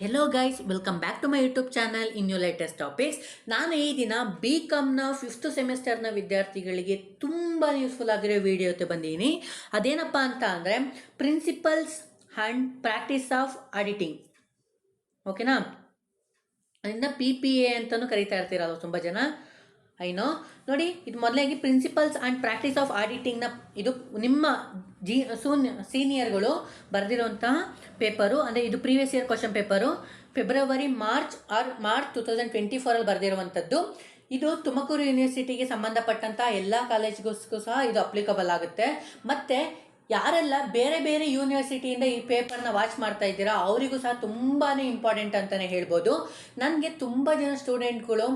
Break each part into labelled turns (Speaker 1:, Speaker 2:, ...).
Speaker 1: Hello guys, welcome back to my YouTube channel in you latest topics. ನಾನು ಈ ದಿನ B ಕಾಮ್ನ 5th ಸೆಮಿಸ್ಟರ್ನ ವಿದ್ಯಾರ್ಥಿಗಳಿಗೆ ತುಂಬ ಯೂಸ್ಫುಲ್ ಆಗಿರೋ ವಿಡಿಯೋ ಜೊತೆ ಬಂದೀನಿ. ಅದೇನಪ್ಪ ಅಂತ ಅಂದರೆ principles and practice of auditing. ಓಕೆನಾ? ಅದರಿಂದ PPA ಅಂತಲೂ ಕರಿತಾ ಇರ್ತೀರಲ್ಲ ತುಂಬ ಜನ. ಐನೋ ನೋಡಿ, ಇದು ಮೊದಲಾಗಿ ಪ್ರಿನ್ಸಿಪಲ್ಸ್ ಆ್ಯಂಡ್ ಪ್ರಾಕ್ಟೀಸ್ ಆಫ್ ಆಡಿಟಿಂಗ್ನ ಇದು ನಿಮ್ಮ ಸೀನಿಯರ್ಗಳು ಬರೆದಿರುವಂತಹ ಪೇಪರು. ಅಂದರೆ ಇದು previous year question paper, March 2024 ಬರೆದಿರುವಂಥದ್ದು. ಇದು ತುಮಕೂರು ಯೂನಿವರ್ಸಿಟಿಗೆ ಸಂಬಂಧಪಟ್ಟಂಥ ಎಲ್ಲ ಕಾಲೇಜ್ಗೂ ಸಹ ಇದು ಅಪ್ಲಿಕಬಲ್ ಆಗುತ್ತೆ. ಮತ್ತು ಯಾರೆಲ್ಲ ಬೇರೆ ಬೇರೆ ಯೂನಿವರ್ಸಿಟಿಯಿಂದ ಈ ಪೇಪರ್ನ ವಾಚ್ ಮಾಡ್ತಾ ಇದ್ದೀರಾ ಅವರಿಗೂ ಸಹ ತುಂಬಾ ಇಂಪಾರ್ಟೆಂಟ್ ಅಂತಲೇ ಹೇಳ್ಬೋದು. ನನಗೆ ತುಂಬ ಜನ ಸ್ಟೂಡೆಂಟ್ಗಳು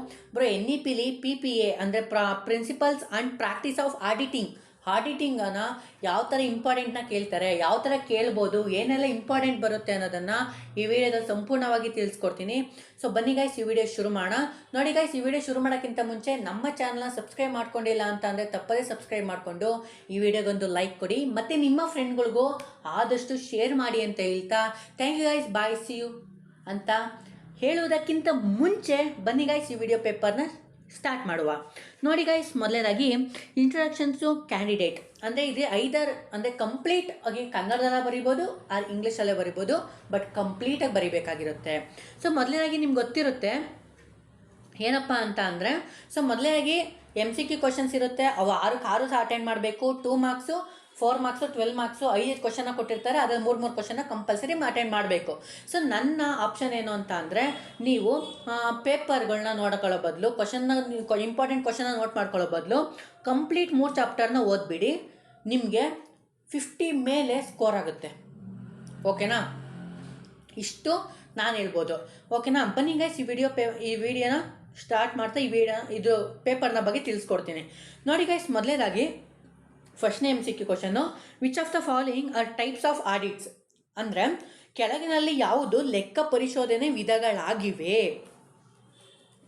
Speaker 1: NEP PPA ಅಂದರೆ ಪ್ರಿನ್ಸಿಪಲ್ಸ್ ಆ್ಯಂಡ್ ಪ್ರಾಕ್ಟೀಸ್ ಆಫ್ ಆಡಿಟಿಂಗನ್ನು ಯಾವ ಥರ ಇಂಪಾರ್ಟೆಂಟ್ನ ಕೇಳ್ತಾರೆ, ಯಾವ ಥರ ಕೇಳ್ಬೋದು, ಏನೆಲ್ಲ ಇಂಪಾರ್ಟೆಂಟ್ ಬರುತ್ತೆ ಅನ್ನೋದನ್ನು ಈ ವಿಡಿಯೋದಲ್ಲಿ ಸಂಪೂರ್ಣವಾಗಿ ತಿಳಿಸ್ಕೊಡ್ತೀನಿ. ಸೊ ಬನ್ನಿ ಗೈಸ್, ಈ ವಿಡಿಯೋ ಶುರು ಮಾಡೋಣ. ನೋಡಿ ಗೈಸ್, ಈ ವಿಡಿಯೋ ಶುರು ಮಾಡೋಕ್ಕಿಂತ ಮುಂಚೆ ನಮ್ಮ ಚಾನಲ್ನ ಸಬ್ಸ್ಕ್ರೈಬ್ ಮಾಡ್ಕೊಂಡಿಲ್ಲ ಅಂತ ಅಂದರೆ ತಪ್ಪದೇ ಸಬ್ಸ್ಕ್ರೈಬ್ ಮಾಡಿಕೊಂಡು ಈ ವಿಡಿಯೋಗೊಂದು ಲೈಕ್ ಕೊಡಿ ಮತ್ತು ನಿಮ್ಮ ಫ್ರೆಂಡ್ಗಳಿಗೂ ಆದಷ್ಟು ಶೇರ್ ಮಾಡಿ ಅಂತ ಹೇಳ್ತಾ thank you guys, bye, see you ಅಂತ ಹೇಳುವುದಕ್ಕಿಂತ ಮುಂಚೆ ಬನ್ನಿ ಗೈಸ್, ಈ ವಿಡಿಯೋ ಪೇಪರ್ನ ಸ್ಟಾರ್ಟ್ ಮಾಡುವ. ನೋಡಿ ಗೈಸ್, ಮೊದಲನೇದಾಗಿ ಇಂಟ್ರೊಡಕ್ಷನ್ಸ್ ಟು ಕ್ಯಾಂಡಿಡೇಟ್. ಅಂದರೆ ಇದು ಅಂದರೆ ಕಂಪ್ಲೀಟ್ ಆಗಿ ಕನ್ನಡದಲ್ಲೇ ಬರಿಬೋದು ಆರ್ ಇಂಗ್ಲೀಷಲ್ಲೇ ಬರಿಬೋದು, ಬಟ್ ಕಂಪ್ಲೀಟಾಗಿ ಬರಿಬೇಕಾಗಿರುತ್ತೆ. ಸೊ ಮೊದಲನೇದಾಗಿ ನಿಮ್ಗೆ ಗೊತ್ತಿರುತ್ತೆ ಏನಪ್ಪ ಅಂತ ಅಂದರೆ, ಸೊ ಮೊದಲನೇದಾಗಿ MCQ ಕ್ವಶನ್ಸ್ ಇರುತ್ತೆ. ಅವು 6 ಸಹ ಅಟೆಂಡ್ ಮಾಡಬೇಕು. 2 ಮಾರ್ಕ್ಸು, 4 ಮಾರ್ಕ್ಸು, 12 ಮಾರ್ಕ್ಸು, 5 ಕ್ವಶನ್ನ ಕೊಟ್ಟಿರ್ತಾರೆ. ಅದ್ರಲ್ಲಿ 3 ಕ್ವಶನ್ನ ಕಂಪಲ್ಸರಿ ಅಟೆಂಡ್ ಮಾಡಬೇಕು. ಸೊ ನನ್ನ ಆಪ್ಷನ್ ಏನು ಅಂತ ಅಂದರೆ, ನೀವು ಪೇಪರ್ಗಳನ್ನ ನೋಡ್ಕೊಳ್ಳೋ ಬದಲು, ಇಂಪಾರ್ಟೆಂಟ್ ಕ್ವಶನ್ನ ನೋಟ್ ಮಾಡ್ಕೊಳ್ಳೋ ಬದಲು ಕಂಪ್ಲೀಟ್ 3 ಚಾಪ್ಟರ್ನ ಓದ್ಬಿಡಿ. ನಿಮಗೆ 50 ಮೇಲೆ ಸ್ಕೋರ್ ಆಗುತ್ತೆ. ಓಕೆನಾ? ಇಷ್ಟು ನಾನು ಹೇಳ್ಬೋದು. ಓಕೆನಾ? ಬನ್ನಿ ಗೈಸ್, ಈ ವಿಡಿಯೋನ ಸ್ಟಾರ್ಟ್ ಮಾಡ್ತಾ ಇದು ಪೇಪರ್ನ ಬಗ್ಗೆ ತಿಳಿಸ್ಕೊಡ್ತೀನಿ. ನೋಡಿ ಗೈಸ್, ಮೊದಲನೇದಾಗಿ ಫಸ್ಟ್ನೇ MCQ question, which of the following are types of audits? ಅಂದರೆ ಕೆಳಗಿನಲ್ಲಿ ಯಾವುದು ಲೆಕ್ಕ ಪರಿಶೋಧನೆ ವಿಧಗಳಾಗಿವೆ?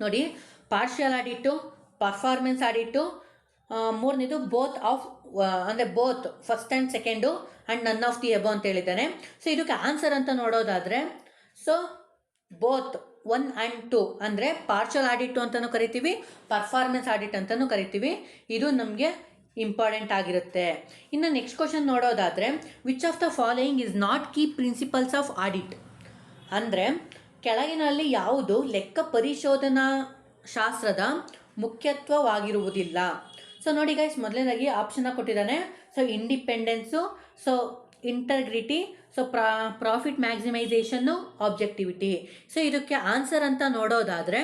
Speaker 1: ನೋಡಿ, ಪಾರ್ಷಿಯಲ್ ಆಡಿಟು, ಪರ್ಫಾರ್ಮೆನ್ಸ್ ಆಡಿಟು, ಮೂರನೇದು both first and second and none of the above ಅಂತ ಹೇಳಿದ್ದಾನೆ. ಸೊ ಇದಕ್ಕೆ ಆನ್ಸರ್ ಅಂತ ನೋಡೋದಾದರೆ, ಸೊ ಬೋತ್ 1 and 2 ಅಂದರೆ ಪಾರ್ಷಿಯಲ್ ಆಡಿಟು ಅಂತಲೂ ಕರಿತೀವಿ, ಪರ್ಫಾರ್ಮೆನ್ಸ್ ಆಡಿಟ್ ಅಂತಲೂ ಕರಿತೀವಿ. ಇದು ನಮಗೆ ಇಂಪಾರ್ಟೆಂಟ್ ಆಗಿರುತ್ತೆ. ಇನ್ನು ನೆಕ್ಸ್ಟ್ ಕ್ವಶನ್ ನೋಡೋದಾದರೆ, which of the following is not key principles of audit? ಅಂದರೆ ಕೆಳಗಿನಲ್ಲಿ ಯಾವುದು ಲೆಕ್ಕ ಪರಿಶೋಧನಾ ಶಾಸ್ತ್ರದ ಮುಖ್ಯತ್ವವಾಗಿರುವುದಿಲ್ಲ? ಸೊ ನೋಡಿ ಗೈಸ್, ಮೊದಲನೇದಾಗಿ ಆಪ್ಷನ್ನ ಕೊಟ್ಟಿದ್ದಾನೆ. So independence, so integrity, so profit maximisation, objectivity. So ಇದಕ್ಕೆ ಆನ್ಸರ್ ಅಂತ ನೋಡೋದಾದರೆ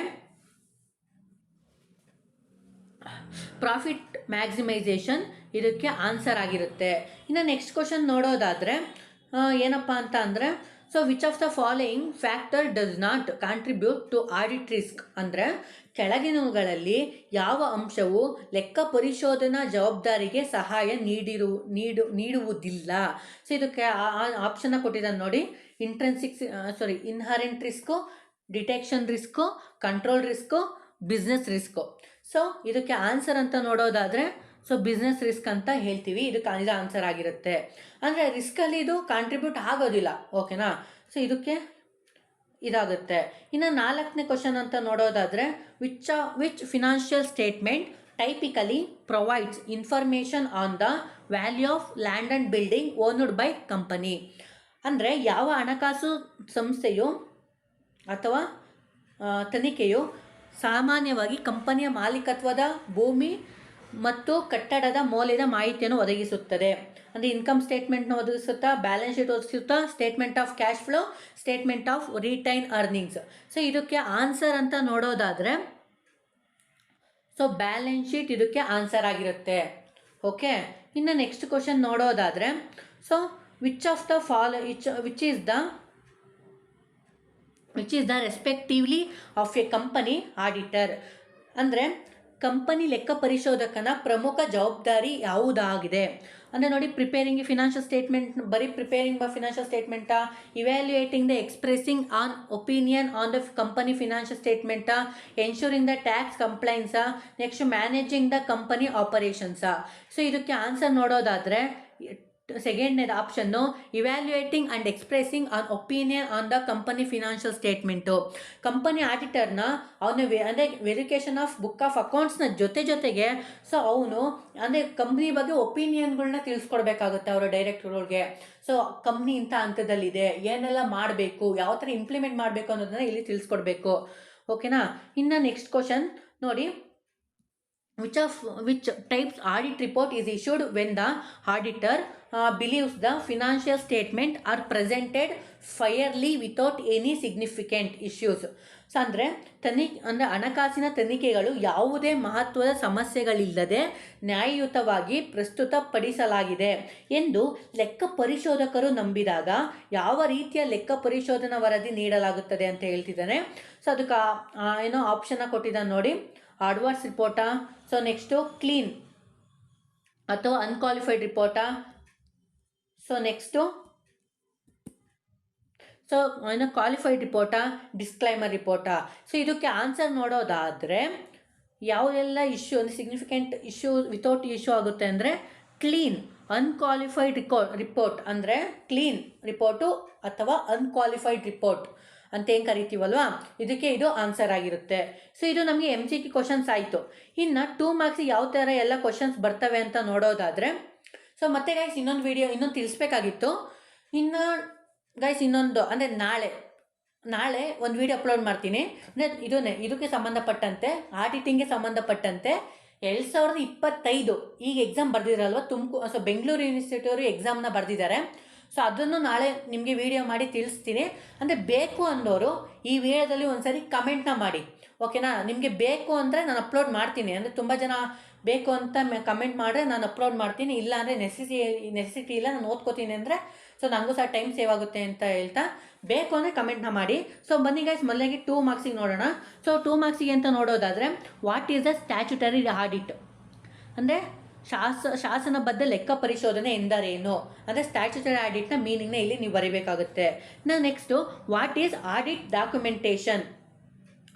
Speaker 1: ಪ್ರಾಫಿಟ್ ಮ್ಯಾಕ್ಸಿಮೈಸೇಷನ್ ಇದಕ್ಕೆ ಆನ್ಸರ್ ಆಗಿರುತ್ತೆ. ಇನ್ನು ನೆಕ್ಸ್ಟ್ ಕ್ವಶನ್ ನೋಡೋದಾದರೆ ಏನಪ್ಪ ಅಂತ ಅಂದರೆ, so which of the following factor does not contribute to audit risk? ಅಂದರೆ ಕೆಳಗಿನವುಗಳಲ್ಲಿ ಯಾವ ಅಂಶವು ಲೆಕ್ಕ ಪರಿಶೋಧನಾ ಜವಾಬ್ದಾರಿಗೆ ಸಹಾಯ ನೀಡುವುದಿಲ್ಲ? ಸೊ ಇದಕ್ಕೆ ಆಪ್ಷನ್ನ ಕೊಟ್ಟಿದ್ದಾನೆ ನೋಡಿ. Inherent risk, detection risk, control risk, business risk. So ಇದಕ್ಕೆ ಆನ್ಸರ್ ಅಂತ ನೋಡೋದಾದರೆ, ಸೊ ಬಿಸ್ನೆಸ್ ರಿಸ್ಕ್ ಅಂತ ಹೇಳ್ತೀವಿ. ಇದು ಆನ್ಸರ್ ಆಗಿರುತ್ತೆ. ಅಂದರೆ ರಿಸ್ಕಲ್ಲಿ ಇದು ಕಾಂಟ್ರಿಬ್ಯೂಟ್ ಆಗೋದಿಲ್ಲ. ಓಕೆನಾ? ಸೊ ಇದಕ್ಕೆ ಇದಾಗುತ್ತೆ. ಇನ್ನು 4ನೇ ಕ್ವಶನ್ ಅಂತ ನೋಡೋದಾದರೆ, which financial statement typically provides information on the value of land and building owned by company? ಅಂದರೆ ಯಾವ ಹಣಕಾಸು ಸಂಸ್ಥೆಯು ಅಥವಾ ತನಿಖೆಯು ಸಾಮಾನ್ಯವಾಗಿ ಕಂಪನಿಯ ಮಾಲೀಕತ್ವದ ಭೂಮಿ ಮತ್ತು ಕಟ್ಟಡದ ಮೌಲ್ಯದ ಮಾಹಿತಿಯನ್ನು ಒದಗಿಸುತ್ತದೆ? ಅಂದರೆ ಇನ್ಕಮ್ ಸ್ಟೇಟ್ಮೆಂಟ್ನ ಒದಗಿಸುತ್ತಾ, ಬ್ಯಾಲೆನ್ಸ್ ಶೀಟ್ ಒದಗಿಸುತ್ತಾ, statement of cash flow, statement of retain earnings. So ಇದಕ್ಕೆ ಆನ್ಸರ್ ಅಂತ ನೋಡೋದಾದರೆ, ಸೊ ಬ್ಯಾಲೆನ್ಸ್ ಶೀಟ್ ಇದಕ್ಕೆ ಆನ್ಸರ್ ಆಗಿರುತ್ತೆ. ಓಕೆ. ಇನ್ನು ನೆಕ್ಸ್ಟ್ ಕ್ವಶನ್ ನೋಡೋದಾದರೆ, so which is the respectively of a company auditor? ಅಂದರೆ ಕಂಪನಿ ಲೆಕ್ಕ ಪರಿಶೋಧಕನ ಪ್ರಮುಖ ಜವಾಬ್ದಾರಿ ಯಾವುದಾಗಿದೆ? ಅಂದರೆ ನೋಡಿ, ಪ್ರಿಪೇರಿಂಗ್ ಫಿನಾನ್ಷಿಯಲ್ ಸ್ಟೇಟ್ಮೆಂಟ್, ಬರೀ ಪ್ರಿಪೇರಿಂಗ್ ಫಿನಾನ್ಷಿಯಲ್ ಸ್ಟೇಟ್ಮೆಂಟಾ, evaluating the expressing an opinion on the company financial ಸ್ಟೇಟ್ಮೆಂಟಾ, ಎನ್ಶೂರಿಂಗ್ ದ ಟ್ಯಾಕ್ಸ್ ಕಂಪ್ಲೈನ್ಸಾ, ನೆಕ್ಸ್ಟ್ ಮ್ಯಾನೇಜಿಂಗ್ ದ ಕಂಪನಿ ಆಪರೇಷನ್ಸಾ? ಸೊ ಇದಕ್ಕೆ ಆನ್ಸರ್ ನೋಡೋದಾದರೆ ಸೆಕೆಂಡ್ನೇದು option evaluating and expressing an opinion on the company financial statement. Company ಆಡಿಟರ್ನ ಅವನ ಅಂದರೆ ವೆರಿಫಿಕೇಷನ್ ಆಫ್ ಬುಕ್ ಆಫ್ ಅಕೌಂಟ್ಸ್ನ ಜೊತೆಗೆ ಸೊ ಅವನು ಅಂದರೆ ಕಂಪ್ನಿ ಬಗ್ಗೆ ಒಪಿನಿಯನ್ಗಳನ್ನ ತಿಳಿಸ್ಕೊಡ್ಬೇಕಾಗುತ್ತೆ ಅವರ ಡೈರೆಕ್ಟರ್ಗಳಿಗೆ. ಸೊ ಕಂಪ್ನಿ ಇಂಥ ಹಂತದಲ್ಲಿದೆ, ಏನೆಲ್ಲ ಮಾಡಬೇಕು, ಯಾವ ಥರ ಇಂಪ್ಲಿಮೆಂಟ್ ಮಾಡಬೇಕು ಅನ್ನೋದನ್ನ ಇಲ್ಲಿ ತಿಳಿಸ್ಕೊಡ್ಬೇಕು. ಓಕೆನಾ. ಇನ್ನು ನೆಕ್ಸ್ಟ್ ಕ್ವಶನ್ ನೋಡಿ, which types audit report is issued when the auditor believes the financial statement are presented fairly without any significant issues. So ಅಂದರೆ ಅಂದರೆ ಹಣಕಾಸಿನ ತನಿಖೆಗಳು ಯಾವುದೇ ಮಹತ್ವದ ಸಮಸ್ಯೆಗಳಿಲ್ಲದೆ ನ್ಯಾಯಯುತವಾಗಿ ಪ್ರಸ್ತುತಪಡಿಸಲಾಗಿದೆ ಎಂದು ಲೆಕ್ಕ ಪರಿಶೋಧಕರು ನಂಬಿದಾಗ ಯಾವ ರೀತಿಯ ಲೆಕ್ಕ ಪರಿಶೋಧನಾ ವರದಿ ನೀಡಲಾಗುತ್ತದೆ ಅಂತ ಹೇಳ್ತಿದ್ದಾನೆ. ಸೊ ಅದಕ್ಕೆ ಏನೋ ಆಪ್ಷನ್ನ ಕೊಟ್ಟಿದ್ದಾನೆ ನೋಡಿ, ಅಡ್ವಾನ್ಸ್ ರಿಪೋರ್ಟಾ, ಸೊ ನೆಕ್ಸ್ಟು ಕ್ಲೀನ್ ಅಥವಾ ಅನ್ಕ್ವಾಲಿಫೈಡ್ ರಿಪೋರ್ಟಾ, ಸೊ ನೆಕ್ಸ್ಟು ಸೊ ಏನೋ ಕ್ವಾಲಿಫೈಡ್ ರಿಪೋರ್ಟಾ, ಡಿಸ್ಕ್ಲೈಮರ್ ರಿಪೋರ್ಟಾ. ಸೊ ಇದಕ್ಕೆ ಆನ್ಸರ್ ನೋಡೋದಾದರೆ ಯಾವುದೆಲ್ಲ ಇಶ್ಯೂ ಅಂದರೆ ಸಿಗ್ನಿಫಿಕೆಂಟ್ ಇಶ್ಯೂ ವಿತೌಟ್ ಇಶ್ಯೂ ಆಗುತ್ತೆ ಅಂದರೆ ಕ್ಲೀನ್ ಅನ್ಕ್ವಾಲಿಫೈಡ್ ರಿಪೋರ್ಟ್ ಅಂದರೆ ಕ್ಲೀನ್ ರಿಪೋರ್ಟು ಅಥವಾ ಅನ್ಕ್ವಾಲಿಫೈಡ್ ರಿಪೋರ್ಟ್ ಅಂತ ಏನು ಕರಿತೀವಲ್ವಾ, ಇದಕ್ಕೆ ಇದು ಆನ್ಸರ್ ಆಗಿರುತ್ತೆ. ಸೊ ಇದು ನಮಗೆ MCQ ಕ್ವಶನ್ಸ್ ಆಯಿತು. ಇನ್ನು 2 ಮಾರ್ಕ್ಸಿಗೆ ಯಾವ ಥರ ಎಲ್ಲ ಕ್ವಶನ್ಸ್ ಬರ್ತವೆ ಅಂತ ನೋಡೋದಾದರೆ, ಸೊ ಮತ್ತೆ ಗೈಸ್ ಇನ್ನೊಂದು ತಿಳಿಸ್ಬೇಕಾಗಿತ್ತು. ಇನ್ನು ಗೈಸ್ ಇನ್ನೊಂದು ಅಂದರೆ ನಾಳೆ ಒಂದು ವಿಡಿಯೋ ಅಪ್ಲೋಡ್ ಮಾಡ್ತೀನಿ. ಅಂದರೆ ಇದಕ್ಕೆ ಸಂಬಂಧಪಟ್ಟಂತೆ ಆಡಿಟಿಂಗ್ಗೆ ಸಂಬಂಧಪಟ್ಟಂತೆ 2025 ಈಗ ಎಕ್ಸಾಮ್ ಬರೆದಿರಲ್ವ ಸೊ ಬೆಂಗಳೂರು ಯೂನಿವರ್ಸಿಟಿಯವರು ಎಕ್ಸಾಮ್ನ ಬರೆದಿದ್ದಾರೆ. ಸೊ ಅದನ್ನು ನಾಳೆ ನಿಮಗೆ ವಿಡಿಯೋ ಮಾಡಿ ತಿಳಿಸ್ತೀನಿ. ಅಂದರೆ ಬೇಕು ಅನ್ನೋರು ಈ ವಿಡಿಯೋದಲ್ಲಿ ಒಂದ್ಸರಿ ಕಮೆಂಟ್ನ ಮಾಡಿ, ಓಕೆನಾ. ನಿಮಗೆ ಬೇಕು ಅಂದರೆ ನಾನು ಅಪ್ಲೋಡ್ ಮಾಡ್ತೀನಿ. ಅಂದರೆ ತುಂಬ ಜನ ಬೇಕು ಅಂತ ಕಮೆಂಟ್ ಮಾಡಿದ್ರೆ ನಾನು ಅಪ್ಲೋಡ್ ಮಾಡ್ತೀನಿ, ಇಲ್ಲ ಅಂದರೆ ನೆಸೆಸಿಟಿ ಇಲ್ಲ ನಾನು ಓದ್ಕೋತೀನಿ ಅಂದರೆ ಸೊ ನನಗೂ ಸಹ ಟೈಮ್ ಸೇವ್ ಆಗುತ್ತೆ ಅಂತ ಹೇಳ್ತಾ, ಬೇಕು ಅಂದರೆ ಕಮೆಂಟ್ನ ಮಾಡಿ. ಸೊ ಬನ್ನಿ ಗೈಸ್ ಮೊದಲಿಗೆ 2 ಮಾರ್ಕ್ಸಿಗೆ ನೋಡೋಣ. ಸೊ 2 ಮಾರ್ಕ್ಸಿಗೆ ಅಂತ ನೋಡೋದಾದರೆ, what is the statutory audit ಅಂದರೆ ಶಾಸನಬದ್ಧ ಲೆಕ್ಕ ಪರಿಶೋಧನೆ ಎಂದರೇನು ಅಂದರೆ ಸ್ಟ್ಯಾಚ್ಯುಟರಿ ಆಡಿಟ್ನ ಮೀನಿಂಗ್ನ ಇಲ್ಲಿ ನೀವು ಬರೀಬೇಕಾಗುತ್ತೆ. Next what is audit documentation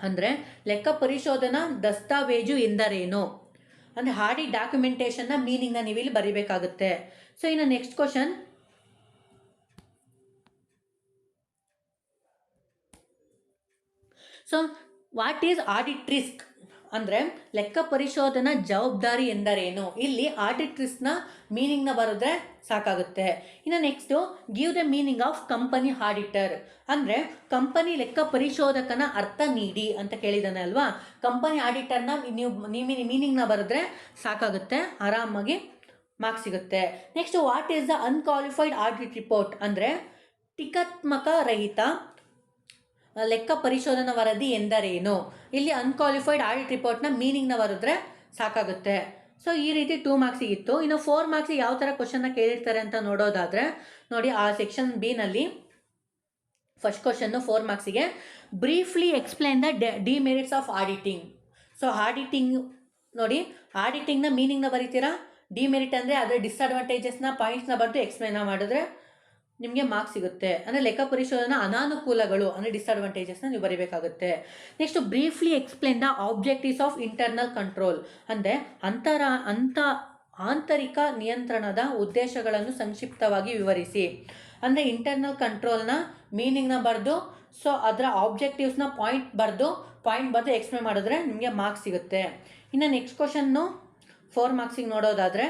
Speaker 1: ಅಂದರೆ ಲೆಕ್ಕ ಪರಿಶೋಧನಾ ದಸ್ತಾವೇಜು ಎಂದರೇನು ಅಂದರೆ ಆಡಿಟ್ ಡಾಕ್ಯುಮೆಂಟೇಷನ್ನ ಮೀನಿಂಗ್ನ ನೀವು ಇಲ್ಲಿ ಬರೀಬೇಕಾಗುತ್ತೆ. ಸೊ ಇನ್ನು next question, so what is audit risk ಅಂದರೆ ಲೆಕ್ಕ ಪರಿಶೋಧನಾ ಜವಾಬ್ದಾರಿ ಎಂದರೇನು. ಇಲ್ಲಿ ಆಡಿಟ್ ರಿಸ್ಕ್ನ ಮೀನಿಂಗ್ನ ಬರೆದ್ರೆ ಸಾಕಾಗುತ್ತೆ. ಇನ್ನು next give the meaning of company auditor ಅಂದರೆ ಕಂಪನಿ ಲೆಕ್ಕ ಪರಿಶೋಧಕನ ಅರ್ಥ ನೀಡಿ ಅಂತ ಕೇಳಿದ್ದಾನೆ ಅಲ್ವಾ. ಕಂಪನಿ ಆಡಿಟರ್ನ ನೀವು ಮೀನಿಂಗ್ನ ಬರೆದ್ರೆ ಸಾಕಾಗುತ್ತೆ, ಆರಾಮಾಗಿ ಮಾರ್ಕ್ಸ್ ಸಿಗುತ್ತೆ. Next what is the unqualified audit report ಅಂದರೆ ಟಿಕಾತ್ಮಕ ರಹಿತ ಲೆಕ್ಕ ಪರಿಶೋಧನಾ ವರದಿ ಎಂದರೇನು. ಇಲ್ಲಿ ಅನ್ಕ್ವಾಲಿಫೈಡ್ ಆಡಿಟ್ ರಿಪೋರ್ಟ್ನ ಮೀನಿಂಗ್ನ ಬರೆದ್ರೆ ಸಾಕಾಗುತ್ತೆ. ಸೊ ಈ ರೀತಿ 2 ಮಾರ್ಕ್ಸಿಗಿತ್ತು. ಇನ್ನು 4 ಮಾರ್ಕ್ಸಿಗೆ ಯಾವ ಥರ ಕ್ವಶನ್ನ ಕೇಳಿರ್ತಾರೆ ಅಂತ ನೋಡೋದಾದರೆ ನೋಡಿ, ಆ ಸೆಕ್ಷನ್ ಬಿನಲ್ಲಿ ಫಸ್ಟ್ ಕ್ವಶನ್ನು 4 ಮಾರ್ಕ್ಸಿಗೆ briefly explain the demerits of auditing. So auditing ನೋಡಿ, ಆಡಿಟಿಂಗ್ನ ಮೀನಿಂಗ್ನ ಬರೀತೀರಾ. ಡಿಮೆರಿಟ್ ಅಂದರೆ ಅದರ ಡಿಸ್ಅಡ್ವಾಂಟೇಜಸ್ನ ಪಾಯಿಂಟ್ಸ್ನ ಬರೆದು ಎಕ್ಸ್ಪ್ಲೈನ್ ಮಾಡಿದ್ರೆ ನಿಮಗೆ ಮಾರ್ಕ್ಸ್ ಸಿಗುತ್ತೆ. ಅಂದರೆ ಲೆಕ್ಕ ಪರಿಶೋಧನಾ ಅನಾನುಕೂಲಗಳು ಅಂದರೆ ಡಿಸ್ಅಡ್ವಾಂಟೇಜಸ್ನ ನೀವು ಬರೀಬೇಕಾಗುತ್ತೆ. Next briefly explain the objectives of internal control ಅಂದರೆ ಆಂತರಿಕ ನಿಯಂತ್ರಣದ ಉದ್ದೇಶಗಳನ್ನು ಸಂಕ್ಷಿಪ್ತವಾಗಿ ವಿವರಿಸಿ. ಅಂದರೆ ಇಂಟರ್ನಲ್ ಕಂಟ್ರೋಲ್ನ ಮೀನಿಂಗ್ನ ಬರೆದು ಸೊ ಅದರ ಆಬ್ಜೆಕ್ಟಿವ್ಸ್ನ ಪಾಯಿಂಟ್ ಬರೆದು ಎಕ್ಸ್ಪ್ಲೇನ್ ಮಾಡಿದ್ರೆ ನಿಮಗೆ ಮಾರ್ಕ್ಸ್ ಸಿಗುತ್ತೆ. ಇನ್ನು ನೆಕ್ಸ್ಟ್ ಕ್ವಶನ್ನು 4 ಮಾರ್ಕ್ಸಿಗೆ ನೋಡೋದಾದರೆ,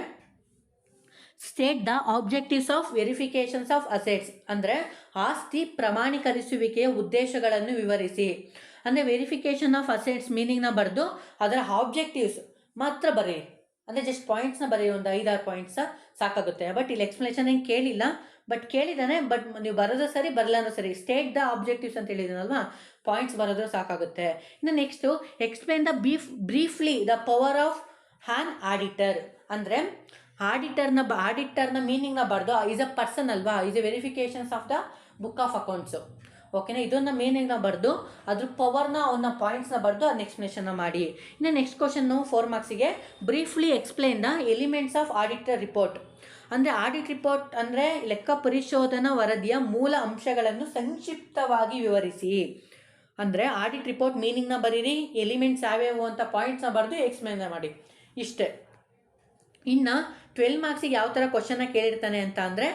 Speaker 1: state the objectives of verifications of assets ಅಂದರೆ ಆಸ್ತಿ ಪ್ರಮಾಣೀಕರಿಸುವಿಕೆಯ ಉದ್ದೇಶಗಳನ್ನು ವಿವರಿಸಿ. ಅಂದರೆ ವೆರಿಫಿಕೇಷನ್ ಆಫ್ ಅಸೆಟ್ಸ್ ಮೀನಿಂಗ್ನ ಬರೆದು ಅದರ ಆಬ್ಜೆಕ್ಟಿವ್ಸ್ ಮಾತ್ರ ಬರೀ, ಅಂದರೆ ಜಸ್ಟ್ ಪಾಯಿಂಟ್ಸ್ನ ಬರೀ, ಒಂದು 5-6 ಪಾಯಿಂಟ್ಸ ಸಾಕಾಗುತ್ತೆ. ಬಟ್ ಇಲ್ಲಿ ಎಕ್ಸ್ಪ್ಲನೇಷನ್ ಏನು ಕೇಳಿಲ್ಲ, ಬಟ್ ಕೇಳಿದ್ದಾನೆ. ಬಟ್ ನೀವು ಬರೋದು ಸರಿ, ಬರಲಾನು ಸರಿ, ಸ್ಟೇಟ್ ದ ಆಬ್ಜೆಕ್ಟಿವ್ಸ್ ಅಂತ ಹೇಳಿದಾನಲ್ವಾ, ಪಾಯಿಂಟ್ಸ್ ಬರೋದು ಸಾಕಾಗುತ್ತೆ. ಇನ್ನು next explain the briefly the power of an auditor ಅಂದರೆ ಆಡಿಟರ್ನ ಮೀನಿಂಗ್ನ ಬರೆದು ಈಸ್ ಅ ಪರ್ಸನ್ ಅಲ್ವಾ, is a verifications of the book of accounts, ಓಕೆನಾ. ಇದನ್ನು ಮೀನಿಂಗ್ನ ಬರೆದು ಅದ್ರ ಪವರ್ನ ಅವನ್ನ ಪಾಯಿಂಟ್ಸ್ನ ಬರೆದು ಅದನ್ನ ಎಕ್ಸ್ಪ್ಲನೇಷನ್ನ ಮಾಡಿ. ಇನ್ನು ನೆಕ್ಸ್ಟ್ ಕ್ವಶನ್ನು 4 ಮಾರ್ಕ್ಸಿಗೆ briefly explain the elements of auditor report ಅಂದರೆ ಆಡಿಟ್ ರಿಪೋರ್ಟ್ ಅಂದರೆ ಲೆಕ್ಕ ಪರಿಶೋಧನಾ ವರದಿಯ ಮೂಲ ಅಂಶಗಳನ್ನು ಸಂಕ್ಷಿಪ್ತವಾಗಿ ವಿವರಿಸಿ. ಅಂದರೆ ಆಡಿಟ್ ರಿಪೋರ್ಟ್ ಮೀನಿಂಗ್ನ ಬರೀರಿ, ಎಲಿಮೆಂಟ್ಸ್ ಯಾವ್ಯಾವು ಅಂತ ಪಾಯಿಂಟ್ಸ್ನ ಬರೆದು ಎಕ್ಸ್ಪ್ಲೇನ್ ಮಾಡಿ, ಇಷ್ಟೇ. ಇನ್ನು 12 ಮಾರ್ಕ್ಸಿಗೆ ಯಾವ ಥರ ಕ್ವಶನ್ನ ಕೇಳಿರ್ತಾನೆ ಅಂತ ಅಂದರೆ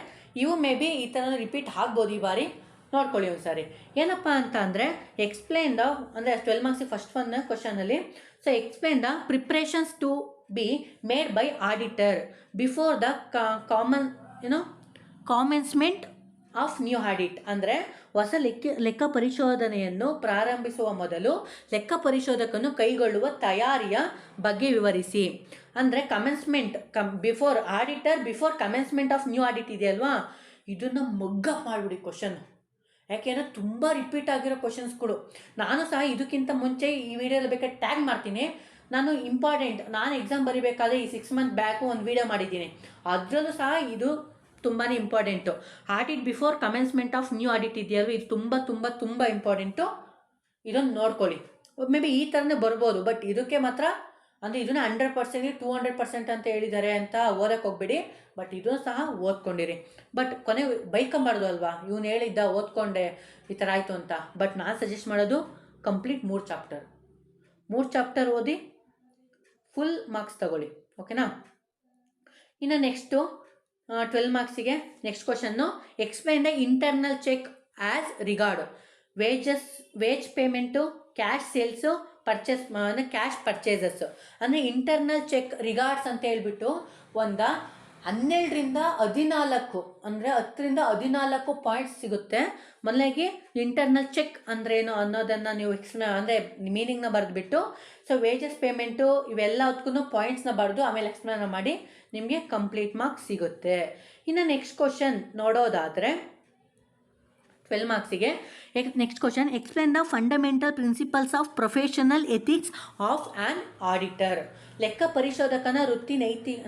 Speaker 1: ಇವು ಮೇ ಬಿ ಈ ಥರ ರಿಪೀಟ್ ಆಗ್ಬೋದು ಈ ಬಾರಿ, ನೋಡ್ಕೊಳ್ಳಿ ಒಂದು ಸಾರಿ. ಏನಪ್ಪ ಅಂತ ಅಂದರೆ ಎಕ್ಸ್ಪ್ಲೇನ್ ದ, ಅಂದರೆ 12 ಮಾರ್ಕ್ಸಿಗೆ ಫಸ್ಟ್ ಒನ್ ಕ್ವಶನಲ್ಲಿ, so explain the preparations to be made by auditor before the commencement of new audit. ಅಂದರೆ ಹೊಸ ಲೆಕ್ಕ ಪರಿಶೋಧನೆಯನ್ನು ಪ್ರಾರಂಭಿಸುವ ಮೊದಲು ಲೆಕ್ಕ ಪರಿಶೋಧಕನು ಕೈಗೊಳ್ಳುವ ತಯಾರಿಯ ಬಗ್ಗೆ ವಿವರಿಸಿ. ಅಂದರೆ commencement before auditor before commencement of new audit ಇದೆಯಲ್ವಾ, ಇದನ್ನು ಮಗ್ಗಪ್ ಮಾಡಿಬಿಡಿ ಕ್ವಶನ್. ಯಾಕೆಂದರೆ ತುಂಬ ರಿಪೀಟ್ ಆಗಿರೋ ಕ್ವಶನ್ಸ್ಗಳು. ನಾನು ಸಹ ಇದಕ್ಕಿಂತ ಮುಂಚೆ ಈ ವಿಡಿಯೋದಲ್ಲಿ ಬೇಕಾದ್ರೆ ಟ್ಯಾಗ್ ಮಾಡ್ತೀನಿ. ನಾನು ಎಕ್ಸಾಮ್ ಬರೀಬೇಕಾದ್ರೆ ಈ 6 ಮಂತ್ ಬ್ಯಾಕು ಒಂದು ವಿಡಿಯೋ ಮಾಡಿದ್ದೀನಿ, ಅದರಲ್ಲೂ ಸಹ ಇದು ತುಂಬಾ important. Audit before commencement of new audit ಇದೆಯಲ್ವ, ಇದು ತುಂಬ ತುಂಬ ತುಂಬ ಇಂಪಾರ್ಟೆಂಟು. ಇದನ್ನು ನೋಡ್ಕೊಳ್ಳಿ. ಮೇ ಬಿ ಈ ಥರನೇ ಬರ್ಬೋದು, ಬಟ್ ಇದಕ್ಕೆ ಮಾತ್ರ ಅಂದರೆ ಇದನ್ನು 100%ಗೆ 200% ಅಂತ ಹೇಳಿದ್ದಾರೆ ಅಂತ ಓದಕ್ಕೆ ಹೋಗ್ಬೇಡಿ. ಬಟ್ ಇದನ್ನು ಸಹ ಓದ್ಕೊಂಡಿರಿ. ಬಟ್ ಕೊನೆ ಬೈಕೊಂಬಾರ್ದು ಅಲ್ವಾ, ಇವನು ಹೇಳಿದ್ದ ಓದ್ಕೊಂಡೆ ಈ ಥರ ಆಯಿತು ಅಂತ. ಬಟ್ ನಾನು ಸಜೆಸ್ಟ್ ಮಾಡೋದು ಕಂಪ್ಲೀಟ್ 3 ಚಾಪ್ಟರ್ ಓದಿ ಫುಲ್ ಮಾರ್ಕ್ಸ್ ತಗೊಳ್ಳಿ, ಓಕೆನಾ. ಇನ್ನು ನೆಕ್ಸ್ಟು 12 ಮಾರ್ಕ್ಸಿಗೆ next question, explain the internal check as regard wage payment, cash sales, cash purchases. ಅಂದರೆ ಇಂಟರ್ನಲ್ ಚೆಕ್ ರಿಗಾರ್ಡ್ಸ್ ಅಂತ ಹೇಳ್ಬಿಟ್ಟು 12ರಿಂದ 14 ಅಂದರೆ 10ರಿಂದ 14 ಪಾಯಿಂಟ್ಸ್ ಸಿಗುತ್ತೆ. ಮೊದಲಿಗೆ ಇಂಟರ್ನಲ್ ಚೆಕ್ ಅಂದ್ರೇನು ಅನ್ನೋದನ್ನು ನೀವು ಅಂದರೆ ಮೀನಿಂಗ್ನ ಬರೆದ್ಬಿಟ್ಟು, ಸೊ ವೇಜಸ್ ಪೇಮೆಂಟು ಇವೆಲ್ಲ ಹೊತ್ಗೂ ಪಾಯಿಂಟ್ಸ್ನ ಬರೆದು ಆಮೇಲೆ ಎಕ್ಸ್ಪ್ಲೇನ್ ಮಾಡಿ ನಿಮಗೆ ಕಂಪ್ಲೀಟ್ ಮಾರ್ಕ್ಸ್ ಸಿಗುತ್ತೆ. ಇನ್ನು ನೆಕ್ಸ್ಟ್ ಕ್ವಶನ್ ನೋಡೋದಾದರೆ 12 ಮಾರ್ಕ್ಸಿಗೆ next question, explain the fundamental principles of professional ethics of an auditor. ಲೆಕ್ಕ ಪರಿಶೋಧಕನ ವೃತ್ತಿ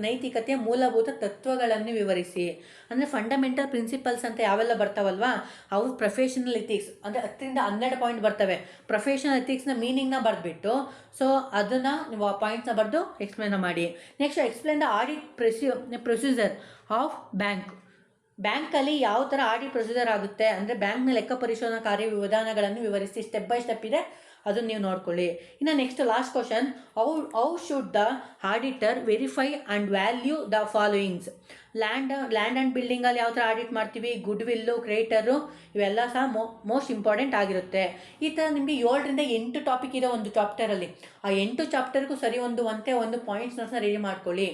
Speaker 1: ನೈತಿಕತೆಯ ಮೂಲಭೂತ ತತ್ವಗಳನ್ನು ವಿವರಿಸಿ. ಅಂದರೆ ಫಂಡಮೆಂಟಲ್ ಪ್ರಿನ್ಸಿಪಲ್ಸ್ ಅಂತ ಯಾವೆಲ್ಲ ಬರ್ತಾವಲ್ವಾ, ಅವು ಪ್ರೊಫೆಷನಲ್ ಎಥಿಕ್ಸ್ ಅಂದರೆ 10ರಿಂದ 12 ಪಾಯಿಂಟ್ ಬರ್ತವೆ. ಪ್ರೊಫೆಷನಲ್ ಎಥಿಕ್ಸ್ನ ಮೀನಿಂಗ್ನ ಬರೆದ್ಬಿಟ್ಟು ಸೊ ಅದನ್ನು ನೀವು ಆ ಪಾಯಿಂಟ್ಸ್ನ ಬರೆದು ಎಕ್ಸ್ಪ್ಲೇನ್ ಮಾಡಿ. Next explain the audit procedure of ಬ್ಯಾಂಕಲ್ಲಿ ಯಾವ ಥರ ಆಡಿಟ್ ಪ್ರೊಸೀಜರ್ ಆಗುತ್ತೆ, ಅಂದರೆ ಬ್ಯಾಂಕ್ನ ಲೆಕ್ಕ ಪರಿಶೋಧನಾ ಕಾರ್ಯವಿಧಾನಗಳನ್ನು ವಿವರಿಸಿ. ಸ್ಟೆಪ್ ಬೈ ಸ್ಟೆಪ್ ಇದೆ, ಅದನ್ನು ನೀವು ನೋಡ್ಕೊಳ್ಳಿ. ಇನ್ನು next last question, how should the auditor verify and value the followings. Land and ಬಿಲ್ಡಿಂಗಲ್ಲಿ ಯಾವ ಥರ ಆಡಿಟ್ ಮಾಡ್ತೀವಿ, ಗುಡ್ ವಿಲ್ಲು, ಕ್ರೆಡಿಟರು, ಇವೆಲ್ಲ ಸಹ ಮೋಸ್ಟ್ ಇಂಪಾರ್ಟೆಂಟ್ ಆಗಿರುತ್ತೆ. ಈ ಥರ ನಿಮಗೆ 7ರಿಂದ 8 ಟಾಪಿಕ್ ಇದೆ ಒಂದು ಚಾಪ್ಟರಲ್ಲಿ. ಆ 8 ಚಾಪ್ಟರ್ಗೂ ಸರಿ ಒಂದು ಪಾಯಿಂಟ್ಸ್ನ ರೆಡಿ ಮಾಡ್ಕೊಳ್ಳಿ,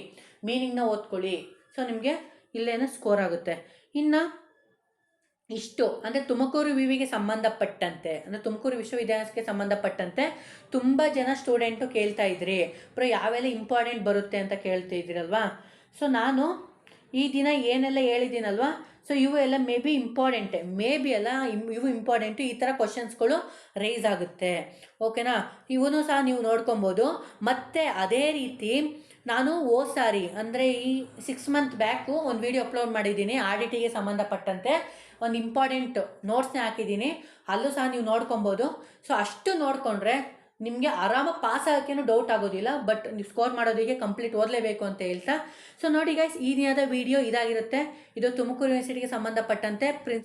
Speaker 1: ಮೀನಿಂಗ್ನ ಓದ್ಕೊಳ್ಳಿ. ಸೊ ನಿಮಗೆ ಇಲ್ಲೇನೋ ಸ್ಕೋರ್ ಆಗುತ್ತೆ. ಇನ್ನು ಇಷ್ಟು ಅಂದರೆ ತುಮಕೂರು ವಿವಿಗೆ ಸಂಬಂಧಪಟ್ಟಂತೆ, ಅಂದರೆ ತುಮಕೂರು ವಿಶ್ವವಿದ್ಯಾಲಯಕ್ಕೆ ಸಂಬಂಧಪಟ್ಟಂತೆ ತುಂಬ ಜನ ಸ್ಟೂಡೆಂಟು ಕೇಳ್ತಾ ಇದ್ರಿ ಯಾವೆಲ್ಲ ಇಂಪಾರ್ಟೆಂಟ್ ಬರುತ್ತೆ ಅಂತ ಕೇಳ್ತಾ ಇದ್ದೀರಲ್ವಾ. ಸೊ ನಾನು ಈ ದಿನ ಏನೆಲ್ಲ ಹೇಳಿದ್ದೀನಲ್ವಾ, ಸೊ ಇವು ಎಲ್ಲ ಮೇ ಬಿ ಇವು ಇಂಪಾರ್ಟೆಂಟು. ಈ ಥರ ಕ್ವಶನ್ಸ್ಗಳು ರೈಸ್ ಆಗುತ್ತೆ, ಓಕೆನಾ. ಇವನು ಸಹ ನೀವು ನೋಡ್ಕೊಬೋದು. ಮತ್ತು ಅದೇ ರೀತಿ ನಾನು ಸಾರಿ ಅಂದರೆ ಈ 6 ಮಂತ್ ಬ್ಯಾಕು ಒಂದು ವಿಡಿಯೋ ಅಪ್ಲೋಡ್ ಮಾಡಿದ್ದೀನಿ, ಆಡಿಟಿಗೆ ಸಂಬಂಧಪಟ್ಟಂತೆ ಒಂದು ಇಂಪಾರ್ಟೆಂಟ್ ನೋಟ್ಸ್ನೇ ಹಾಕಿದ್ದೀನಿ, ಅಲ್ಲೂ ಸಹ ನೀವು ನೋಡ್ಕೊಬೋದು. ಸೊ ಅಷ್ಟು ನೋಡಿಕೊಂಡ್ರೆ ನಿಮಗೆ ಆರಾಮಾಗಿ ಪಾಸ್ ಆಗೋಕ್ಕೇನು ಡೌಟ್ ಆಗೋದಿಲ್ಲ. ಬಟ್ ನೀವು ಸ್ಕೋರ್ ಮಾಡೋದಕ್ಕೆ ಕಂಪ್ಲೀಟ್ ಓದಲೇಬೇಕು ಅಂತ ಹೇಳ್ತಾ, ಸೊ ನೋಡಿ ಗೈಸ್, ಈ ದಿನದ ವಿಡಿಯೋ ಇದಾಗಿರುತ್ತೆ. ಇದು ತುಮಕೂರು ಯೂನಿವರ್ಸಿಟಿಗೆ ಸಂಬಂಧಪಟ್ಟಂತೆ